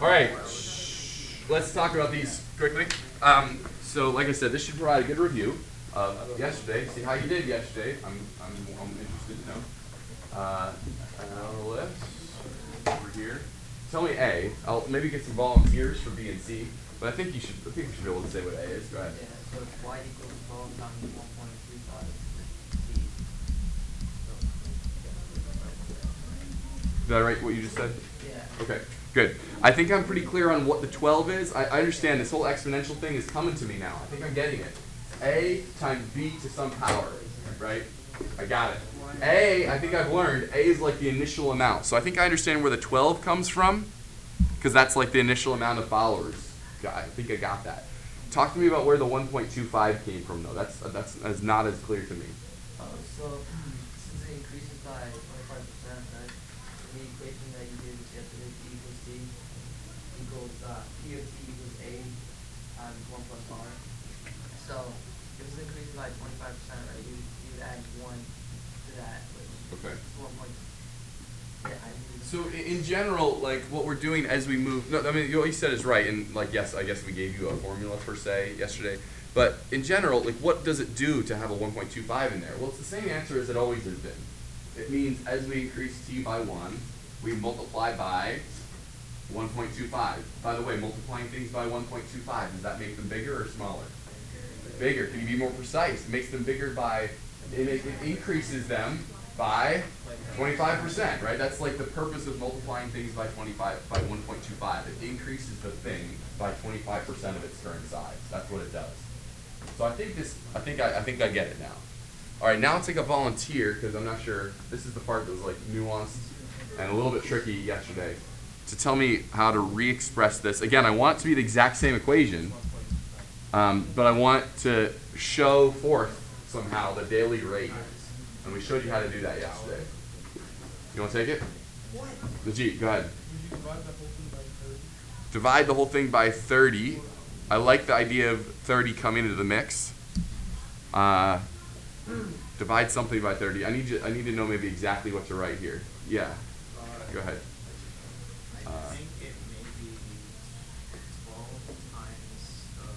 All right, let's talk about these quickly. So, like I said, this should provide a good review of yesterday. See how you did yesterday. I'm interested to know. Analysts over here. Tell me A. I'll maybe get some volunteers for B and C, but I think we should be able to say what A is. Go ahead. Yeah, so it's y equals 12 times 1.35. Did I write what you just said? Yeah. Okay, good. I think I'm pretty clear on what the 12 is. I understand this whole exponential thing is coming to me now. I think I'm getting it. A times B to some power, right? I got it. A, I think I've learned, A is like the initial amount. So I think I understand where the 12 comes from, because that's like the initial amount of followers. I think I got that. Talk to me about where the 1.25 came from, though. That's not as clear to me. So since it increases by 25%, right? The equation that you did yesterday, P equals T equals P of T equals A times 1 plus R. So if it's increased by 25%, right, you would add 1 to that, which Okay. is 1 point. Yeah, So in general, like what we're doing as we move, no, I mean what you said is right, and like yes, I guess we gave you a formula per se yesterday, but in general, like what does it do to have a 1.25 in there? Well, it's the same answer as it always has been. It means as we increase t by 1, we multiply by 1.25. By the way, multiplying things by 1.25, does that make them bigger or smaller? Bigger. Can you be more precise? It makes them bigger by, it increases them by 25%, right? That's like the purpose of multiplying things by 1.25. It increases the thing by 25% of its current size. That's what it does. So I think I get it now. All right, now I'll take a volunteer because I'm not sure. This is the part that was like nuanced and a little bit tricky yesterday. To tell me how to re-express this. Again, I want it to be the exact same equation, but I want to show forth somehow the daily rate. And we showed you how to do that yesterday. You want to take it? Najit, go ahead. Divide the whole thing by 30. I like the idea of 30 coming into the mix. Divide something by 30. I need to know maybe exactly what to write here. Yeah. Go ahead. I think it may be 12 times the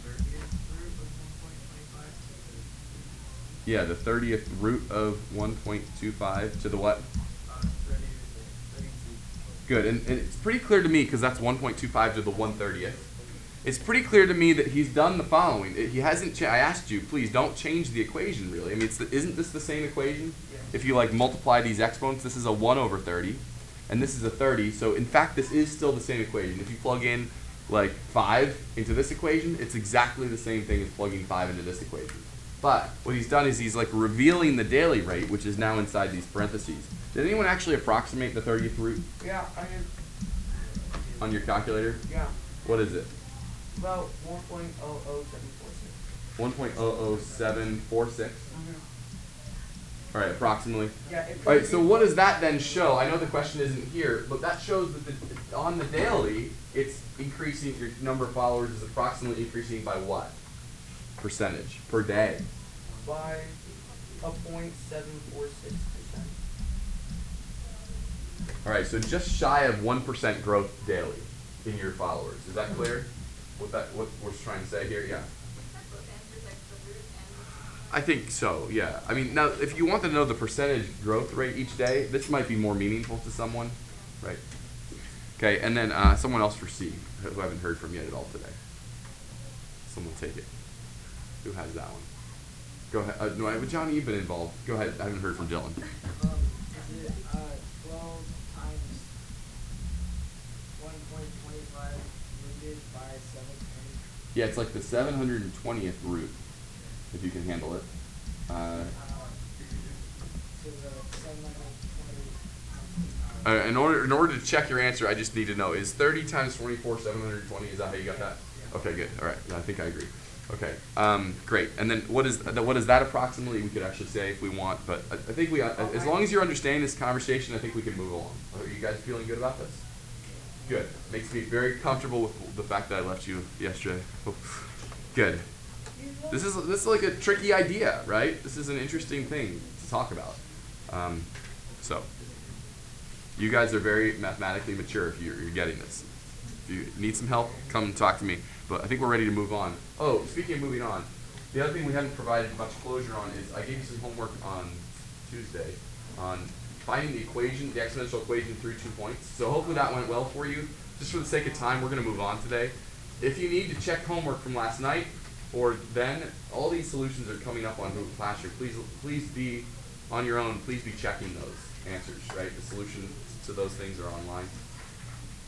30th root of 1.25 to the... Yeah, the 30th root of 1.25 to the what? 32. Good, and it's pretty clear to me, because that's 1.25 to the 1/30th. It's pretty clear to me that he's done the following. He hasn't. I asked you, please don't change the equation. Really, I mean, isn't this the same equation? Yeah. If you like multiply these exponents, this is a 1 over 30, and this is a 30. So in fact, this is still the same equation. If you plug in like 5 into this equation, it's exactly the same thing as plugging 5 into this equation. But what he's done is he's like revealing the daily rate, which is now inside these parentheses. Did anyone actually approximate the 30th root Yeah, I mean, on your calculator? yeah, What is it? about 1.00746. 1.00746. All right, approximately. Yeah. All right, so what does that then show? I know the question isn't here, but that shows that on the daily, it's increasing, your number of followers is approximately increasing by what? Percentage per day. By a 0.746%. All right, so just shy of 1% growth daily in your followers. Is that clear? What we're trying to say here? Yeah. I think so, yeah. I mean, now, if you want to know the percentage growth rate each day, this might be more meaningful to someone, right? Okay, and then someone else for C, who I haven't heard from yet at all today. Someone take it. Who has that one? Go ahead. No, Johnny, you've been involved. Go ahead. I haven't heard from Dylan. Is it 12 times 1.25 rooted by 720? Yeah, it's like the 720th root, if you can handle it. So the 720. In order to check your answer, I just need to know, is 30 times 24 720? Is that how you got that? Okay, good. All right. I think I agree. Okay. Great. And then what is that approximately? We could actually say if we want, but I think as long as you're understanding this conversation, I think we can move along. Are you guys feeling good about this? Good. Makes me very comfortable with the fact that I left you yesterday. Good. This is like a tricky idea, right? This is an interesting thing to talk about. So, you guys are very mathematically mature if you're getting this. If you need some help, come talk to me. But I think we're ready to move on. Oh, speaking of moving on, the other thing we haven't provided much closure on is I gave you some homework on Tuesday on finding the equation, the exponential equation through 2 points. So hopefully that went well for you. Just for the sake of time, we're going to move on today. If you need to check homework from last night or then, all these solutions are coming up on Google Classroom. Please be on your own. Please be checking those answers, right? The solutions to those things are online.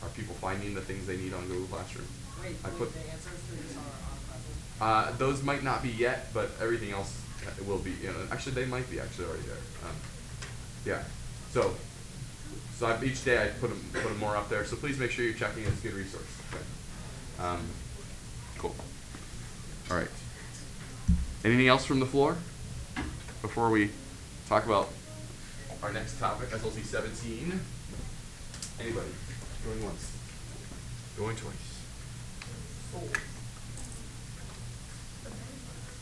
Are people finding the things they need on Google Classroom? Wait, I put the answers to these are on Classroom? those might not be yet, but everything else will be. Actually, they might be actually already there. Yeah. So each day I put them more up there. So please make sure you're checking. It's a good resource. Okay. Cool. All right. Anything else from the floor before we talk about our next topic, SLT 17? Anybody? Going once. Going twice.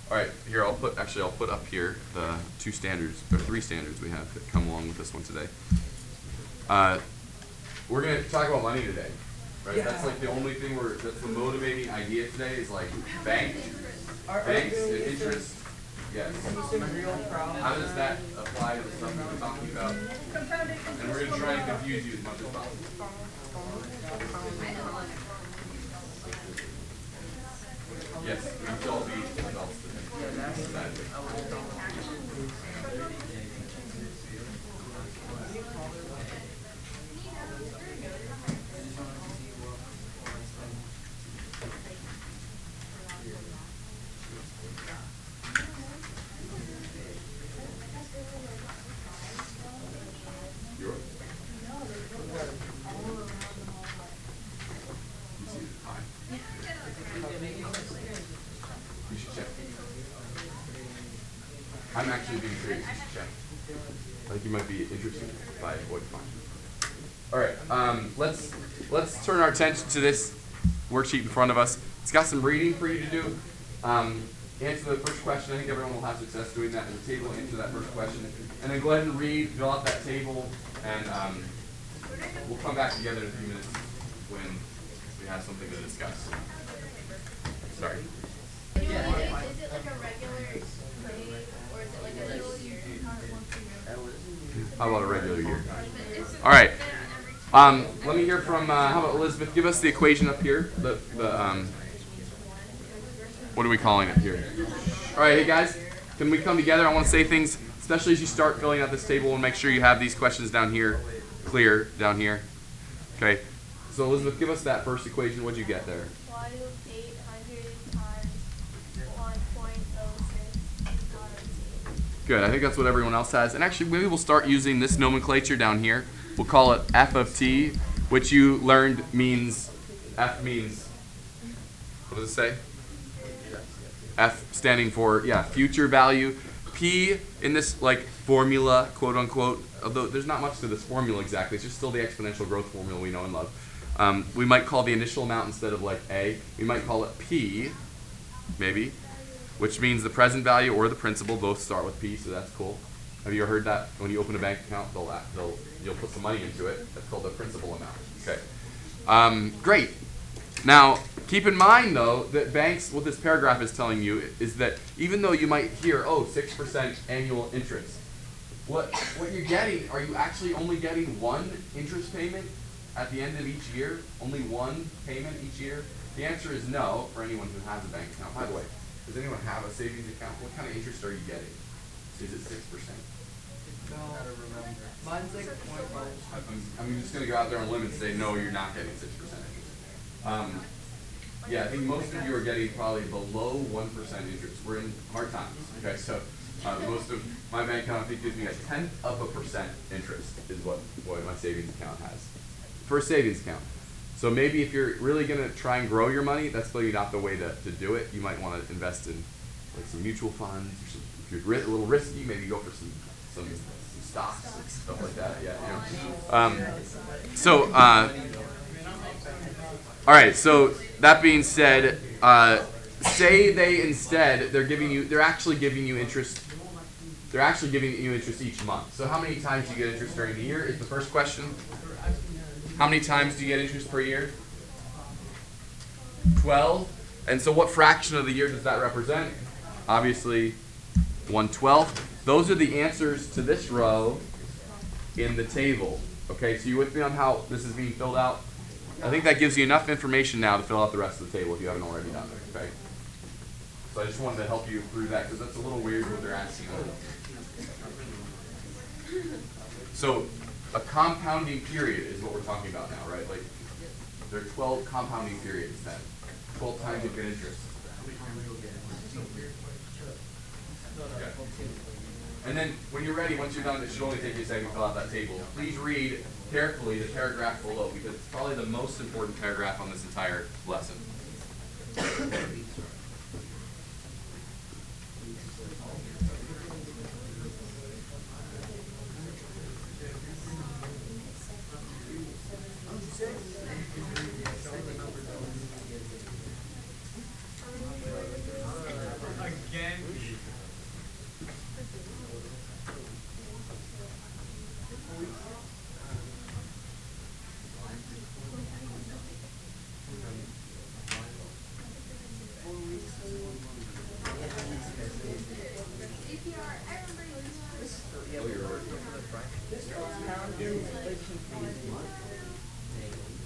All right, here I'll put up here the 2 standards, or 3 standards we have that come along with this one today. We're going to talk about money today, right? That's like the only thing that's the motivating idea today is like banks and interest. Yes. How does that apply to the stuff that we're talking about? And we're going to try and confuse you as much as possible. Yes, we should all be adults today. You're right. You see it? Hi. You should check. I'm actually being serious. You should check. I think you might be interested by what you find. All right. Let's turn our attention to this worksheet in front of us. It's got some reading for you to do. Answer the first question. I think everyone will have success doing that in the table. Answer that first question, and then go ahead and read, fill out that table, and we'll come back together in a few minutes when we have something to discuss. Sorry. Is it like a regular day, or is it like a little year? How about a regular year? All right. Let me hear from, how about Elizabeth? Give us the equation up here. What are we calling it here? All right, hey guys, can we come together? I want to say things, especially as you start filling out this table, and make sure you have these questions down here, clear down here. Okay. So Elizabeth, give us that first equation. What'd you get there? 1 with 800 times 1.06. Good. I think that's what everyone else has. And actually, maybe we'll start using this nomenclature down here. We'll call it F of t, which you learned means, F means, what does it say? F standing for, future value. P in this like formula, quote unquote, although there's not much to this formula exactly, it's just still the exponential growth formula we know and love. We might call the initial amount instead of like A, we might call it P, maybe, which means the present value or the principal both start with P, so that's cool. Have you ever heard that? When you open a bank account, you'll put some money into it. That's called the principal amount. Okay. Great. Now, keep in mind, though, that banks, what this paragraph is telling you is that even though you might hear, 6% annual interest, what you're getting, are you actually only getting one interest payment at the end of each year? Only one payment each year? The answer is no for anyone who has a bank account. By the way, does anyone have a savings account? What kind of interest are you getting? Is it 6%? No, mine's like 0.5. I'm just going to go out there on a limb and say, no, you're not getting 6% interest. Yeah, I think most of you are getting probably below 1% interest. We're in hard times. Okay, so most of my bank account, I think, gives me 0.1% interest is what my savings account has for a savings account. So maybe if you're really going to try and grow your money, that's probably not the way to do it. You might want to invest in like some mutual funds. Or if you're a little risky, maybe go for some stocks and stuff like that. All right. So that being said, say they're actually giving you interest. They're actually giving you interest each month. So how many times do you get interest during the year is the first question. How many times do you get interest per year? 12. And so what fraction of the year does that represent? Obviously 1/12. Those are the answers to this row in the table. Okay, so you with me on how this is being filled out? I think that gives you enough information now to fill out the rest of the table if you haven't already done it, okay? So I just wanted to help you through that because that's a little weird what they're asking. So a compounding period is what we're talking about now, right? Like there are 12 compounding periods then. 12 times you get interest. Okay. And then when you're ready, once you're done, it should only take you a second to fill out that table. Please read carefully the paragraph below because it's probably the most important paragraph on this entire lesson. Again.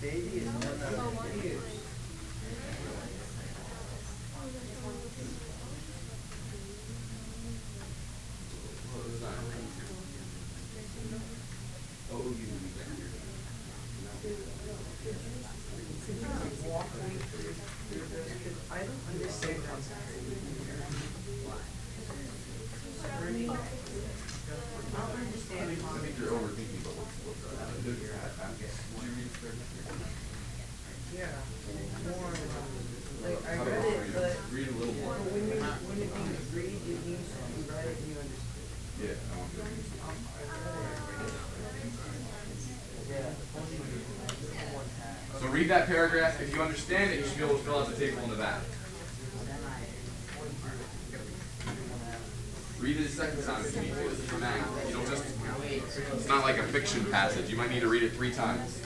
Baby is not huge. I don't understand I think you're overthinking about what's Yeah, more, like, I read it, but read a little more. when it means read, it means you read it and you understood. Yeah, I want to. So read that paragraph. If you understand it, you should be able to fill out the table in the back. Read it a second time if you need to. This is for math. You don't just, it's not like a fiction passage. You might need to read it 3 times.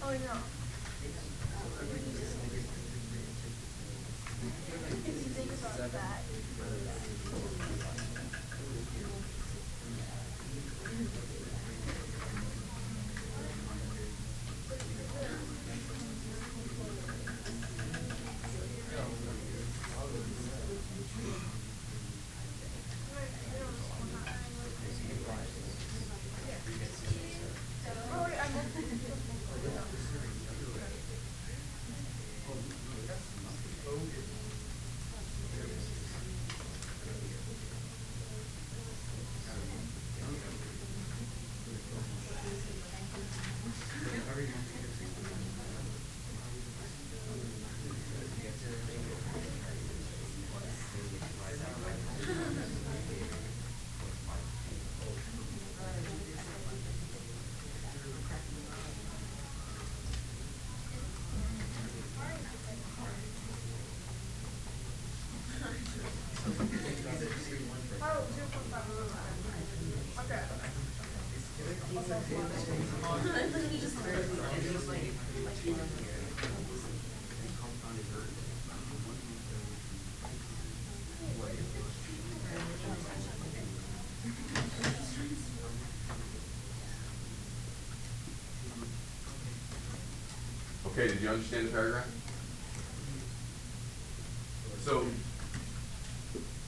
Oh no. If you think about that. Okay, did you understand the paragraph? So,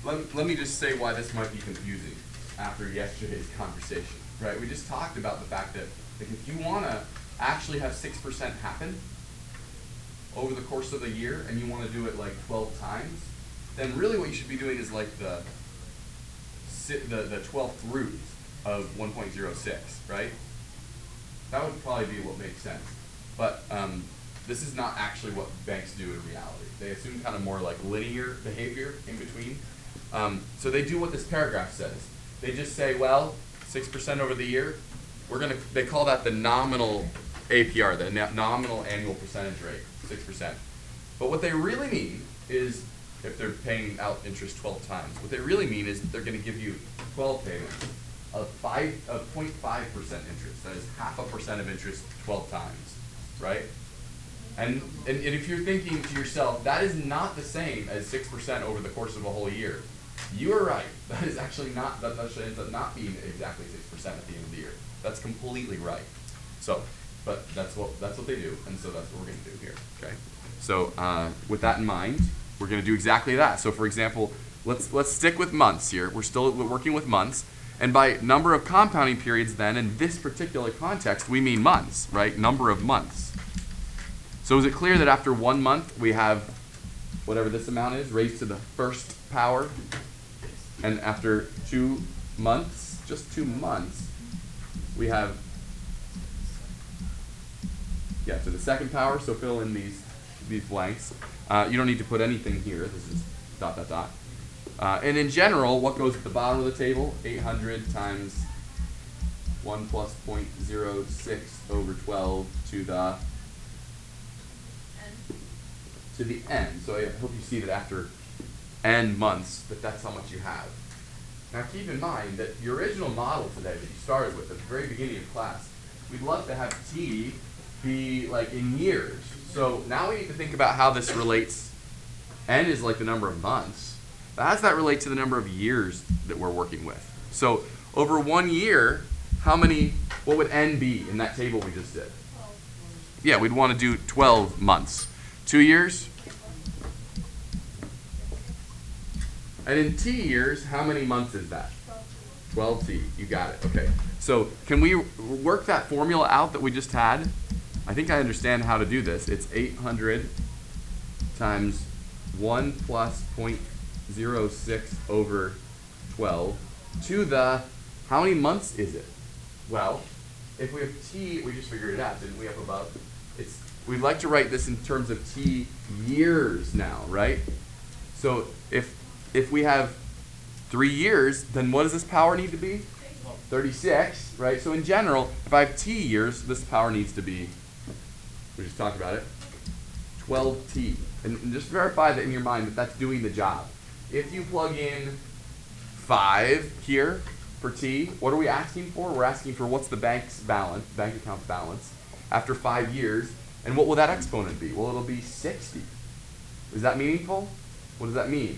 let me just say why this might be confusing after yesterday's conversation, right? We just talked about the fact that like, if you want to actually have 6% happen over the course of the year and you want to do it like 12 times, then really what you should be doing is like the 12th root of 1.06, right? That would probably be what makes sense. But this is not actually what banks do in reality. They assume kind of more like linear behavior in between. So they do what this paragraph says. They just say, well, 6% over the year, they call that the nominal APR, the nominal annual percentage rate, 6%. But what they really mean is if they're paying out interest 12 times. What they really mean is that they're going to give you 12 payments of 0.5% interest. That is 0.5% of interest 12 times, right? And if you're thinking to yourself, that is not the same as 6% over the course of a whole year. You are right. That is actually not, that actually ends up not being exactly 6% at the end of the year. That's completely right. So, but that's what they do, and so that's what we're going to do here, okay? So with that in mind, we're going to do exactly that. So for example, let's stick with months here. We're still working with months. And by number of compounding periods then, in this particular context, we mean months, right? Number of months. So is it clear that after 1 month, we have whatever this amount is, raised to the first power? And after 2 months, just 2 months, we have, yeah, to the second power. So fill in these blanks. You don't need to put anything here. This is ... and in general, what goes at the bottom of the table? 800 times 1 plus 0.06 over 12 to the n. So I hope you see that after n months, that's how much you have. Now keep in mind that the original model today that you started with at the very beginning of class, we'd love to have t be like in years. So now we need to think about how this relates. N is like the number of months. But how does that relate to the number of years that we're working with? So over 1 year, what would n be in that table we just did? Yeah, we'd want to do 12 months. 2 years? And in t years, how many months is that? 12t. You got it. Okay. So can we work that formula out that we just had? I think I understand how to do this. It's 800 times 1 plus 0.06 over 12 to the, how many months is it? Well, if we have t, we just figured it out, didn't we, up above? We'd like to write this in terms of t years now, right? So if we have 3 years, then what does this power need to be? 36, right? So in general, if I have t years, this power needs to be, we just talked about it, 12t. And just verify that in your mind that that's doing the job. If you plug in 5 here for t, what are we asking for? We're asking for what's the bank account balance after 5 years. And what will that exponent be? Well, it'll be 60. Is that meaningful? What does that mean?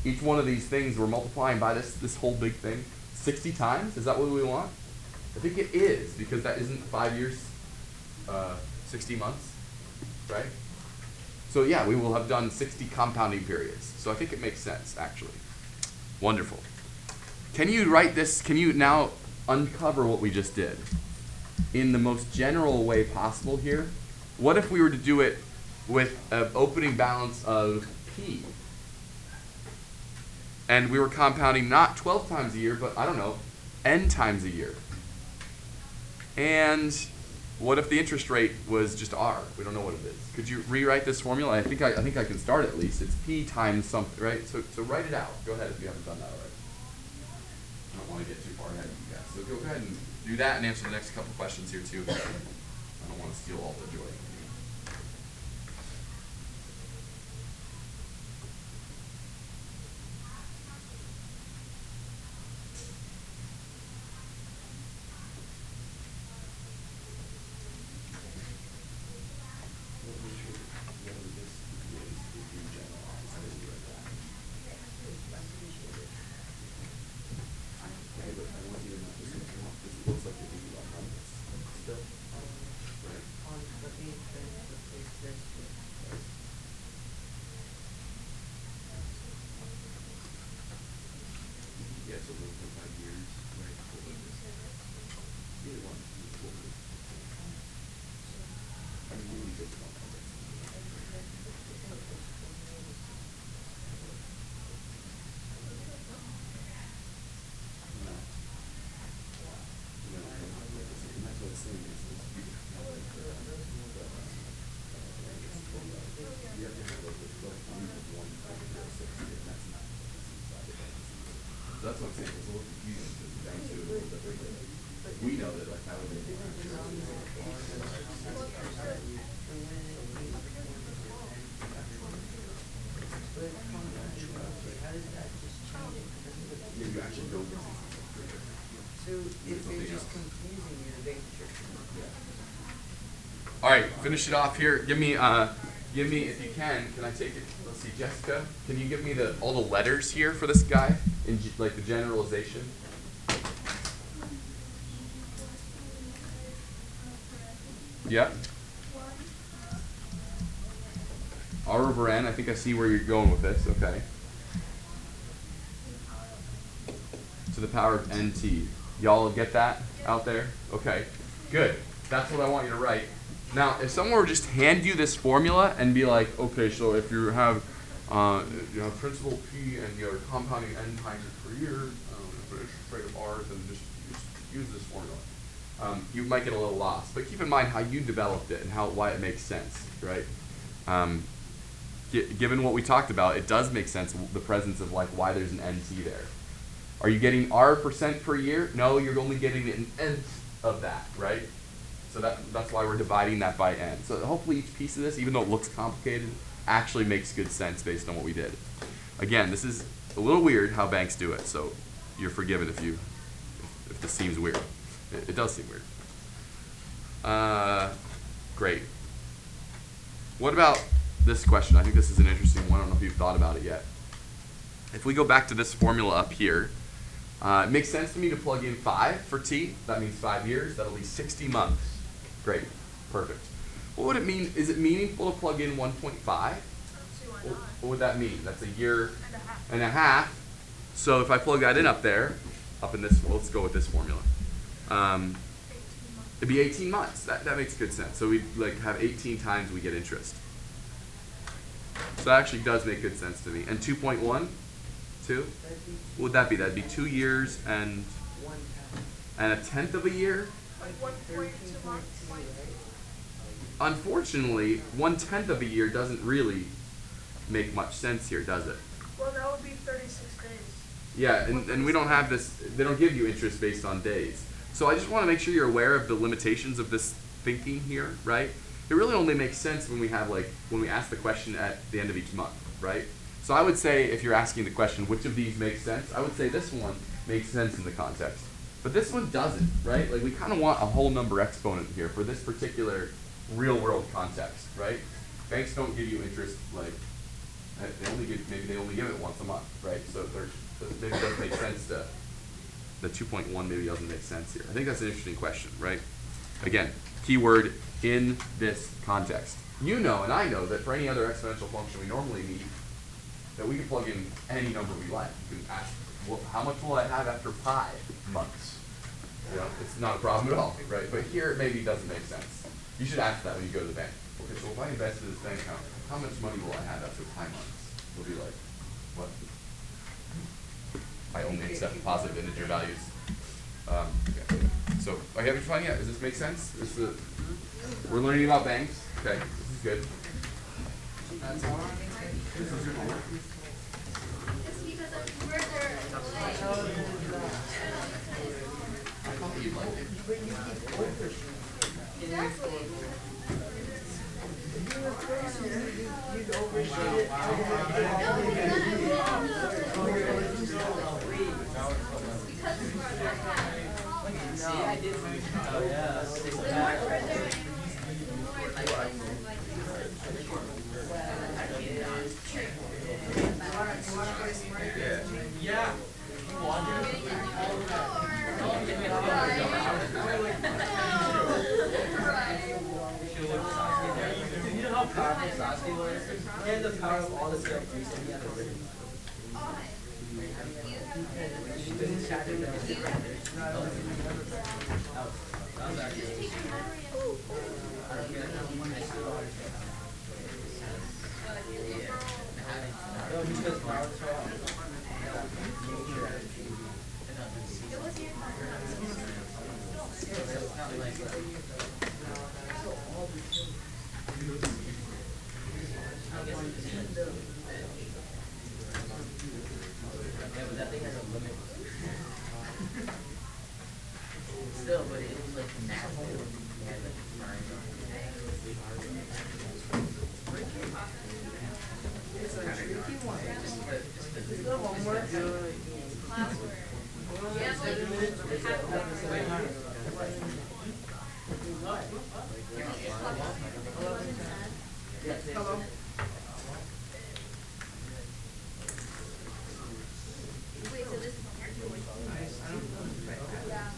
Each one of these things we're multiplying by this whole big thing 60 times? Is that what we want? I think it is, because that isn't 5 years, 60 months, right? So yeah, we will have done 60 compounding periods. So I think it makes sense, actually. Wonderful. Can you write this, can you now uncover what we just did in the most general way possible here? What if we were to do it with an opening balance of p? And we were compounding not 12 times a year, but I don't know, n times a year. And what if the interest rate was just r? We don't know what it is. Could you rewrite this formula? I think I can start at least. It's p times something, right? So write it out. Go ahead if you haven't done that already. I don't want to get too far ahead of you guys. So go ahead and do that and answer the next couple questions here too. I don't want to steal all the joy from you. That's what I'm saying. It's a little confusing because the banks do it a little differently. We know that like that would be. All right, finish it off here. Give me if you can I take it? Let's see, Jessica, can you give me all the letters here for this guy in like the generalization? Yep. R over n. I think I see where you're going with this. Okay. To the power of nt. Y'all get that out there? Okay. Good. That's what I want you to write. Now, if someone were just hand you this formula and be like, okay, so if you have principal p and you're compounding n times it per year, for interest rate of r, then just use this formula. You might get a little lost, but keep in mind how you developed it and why it makes sense, right? Given what we talked about, it does make sense, the presence of like why there's an nt there. Are you getting r percent per year? No, you're only getting an nth of that, right? So that's why we're dividing that by n. So hopefully each piece of this, even though it looks complicated, actually makes good sense based on what we did. Again, this is a little weird how banks do it, so you're forgiven if this seems weird. It does seem weird. Great. What about this question? I think this is an interesting one. I don't know if you've thought about it yet. If we go back to this formula up here, it makes sense to me to plug in 5 for t. That means 5 years. That'll be 60 months. Great. Perfect. What would it mean? Is it meaningful to plug in 1.5? What would that mean? That's a year and a half. So if I plug that in up there, up in this, well, let's go with this formula. It'd be 18 months. That makes good sense. So we'd like have 18 times we get interest. So that actually does make good sense to me. And 2.1, 2? What would that be? That'd be 2 years and a tenth of a year? Like 1.2 months. Unfortunately, 1/10 of a year doesn't really make much sense here, does it? Well, that would be 36 days. Yeah, and we don't have this, they don't give you interest based on days. So I just want to make sure you're aware of the limitations of this thinking here, right? It really only makes sense when we have when we ask the question at the end of each month, right? So I would say if you're asking the question, which of these makes sense? I would say this one makes sense in the context. But this one doesn't, right? Like we kind of want a whole number exponent here for this particular real world context, right? Banks don't give you interest maybe they only give it once a month, right? So maybe it doesn't make sense to, the 2.1 maybe doesn't make sense here. I think that's an interesting question, right? Again, keyword in this context. You know and I know that for any other exponential function we normally need, that we can plug in any number we like. You can ask, well, how much will I have after pi months? You know, it's not a problem at all, right? But here it maybe doesn't make sense. You should ask that when you go to the bank. Okay, so if I invest in this bank account, how much money will I have after pi months? We'll be like, what? I only accept positive integer values. Okay. So, are you having fun yet? Does this make sense? We're learning about banks. Okay, this is good. It's because of further delay. I thought you'd like it. Exactly. You'd overshoot it. Yeah. You know how powerful Sasuke was? He had the power of all the SLTs and he had a ring. That was actually no, because power is so yeah, but that thing has a limit. Still, but it was like massive. It had like burns on it. It's a tricky one. Just The homework. the Hello? Wait, so this is yeah.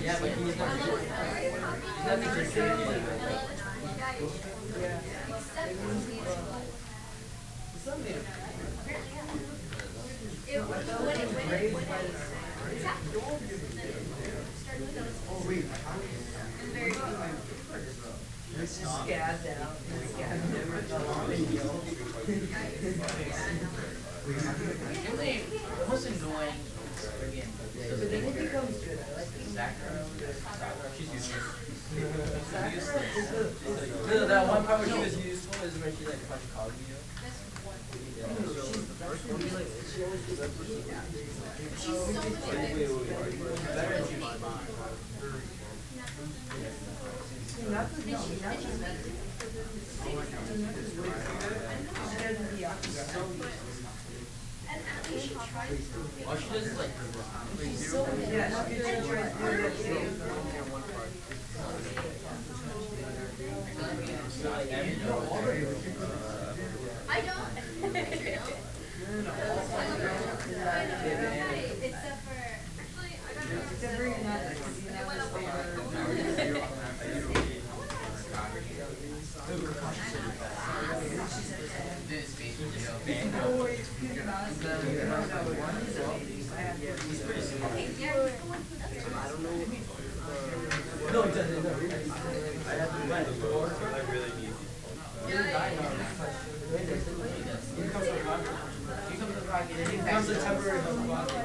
Yeah, but he's not Scabbed out. Scabbed never fell off the hill. The most annoying friggin' But then it becomes good. I like it. she's useless. No, that one part where she was useful is when she like punched Cog you. Oh, she does like I don't. Except for actually, I got no, it doesn't. I have to buy the door. I really need it. He comes from Rocket. He comes from Rocket. He comes to temporary from Rocket.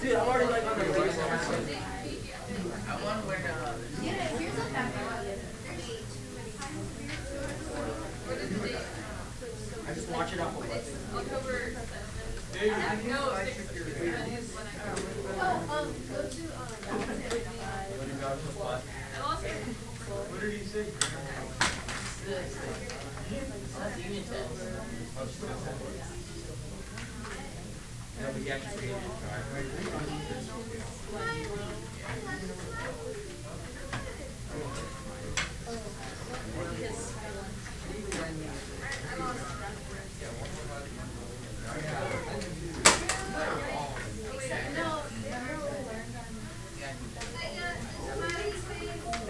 Dude, I'm already like on the base. I want to wear here's a fact. I just watch it off of what? October 7th. No, 6th. Go to and also What did he say? That's Union Test. No, but he actually made it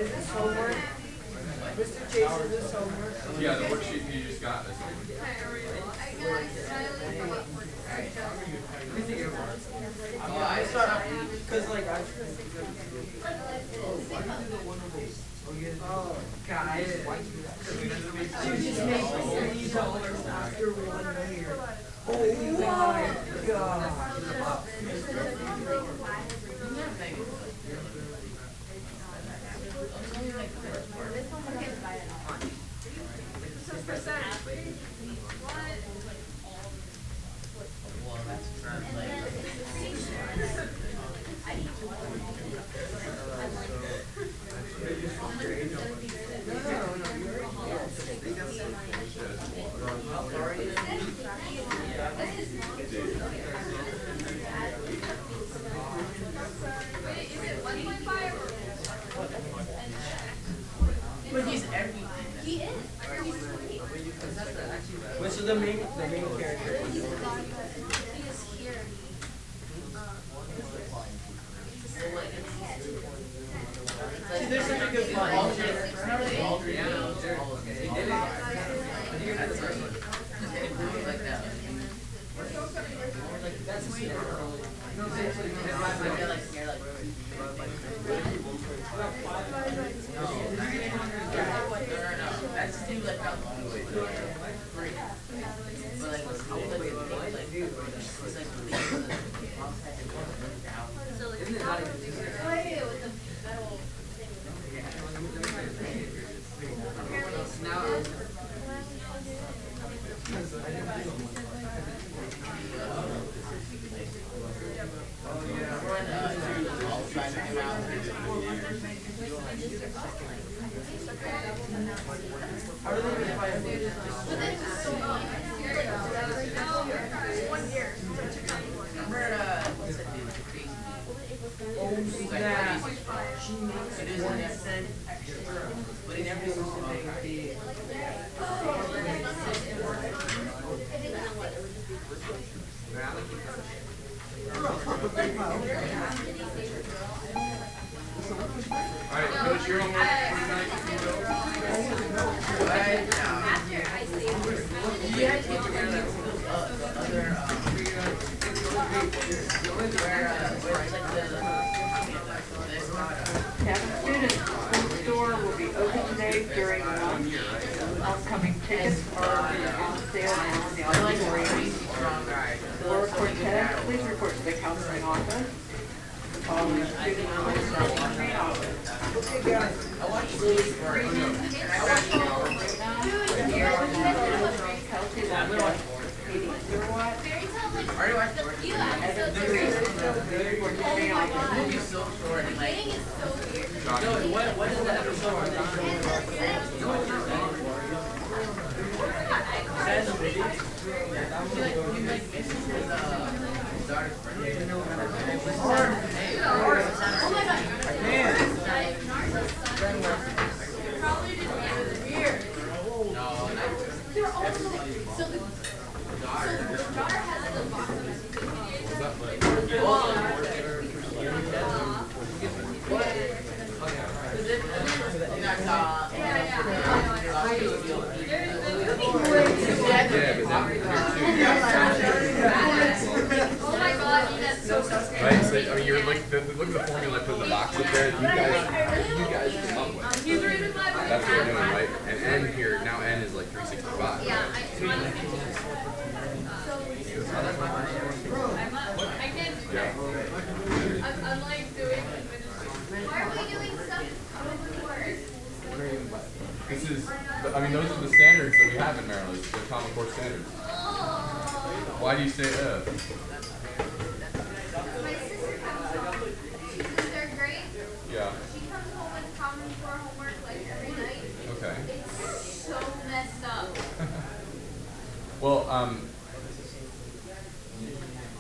Is this homework? Mr. Chase, is this homework? Yeah, the worksheet you just got. That's I start because like I. Oh, guys. You just make $3 after 1 year. Oh my god. Well, that's not like. But he's everything. he is. He's sweet. Wait, so the main character. He is here. See, there's such a good fun. It's not really alternate. He did it. I think that's the first one. Just hit it like that. Like, that's sweet. How do they define it? Oh snap! It is an accent, but it never used to make the. Alright, Coach, your homework Right now. Yeah, I can't figure out the other where it's like Cabin students, the store will be open today during lunch. Upcoming tickets are on sale now in the auditorium. The lower quartet, please report to the counseling office. The following students will start in the main office. I watched Louis first. Kelsey Londa, Katie Sirwatt, I already watched it. Evan Drees, please report to the main office. Movie's so short and like. No, what is that episode where he like misses his daughter's birthday. Oh my god. Right, so I mean, you're look at the formula I put in the box up there. You guys came up with. That's what we're doing, right? And N here now. N is like 365. Yeah, I can't do that. I'm like doing administration. Why are we doing stuff before? This is, I mean, those are the standards that we have in Maryland. The Common Core standards. Why do you say My sister comes home. She's in third grade. Yeah. She comes home with Common Core homework like every night. Okay. It's so messed up. Well,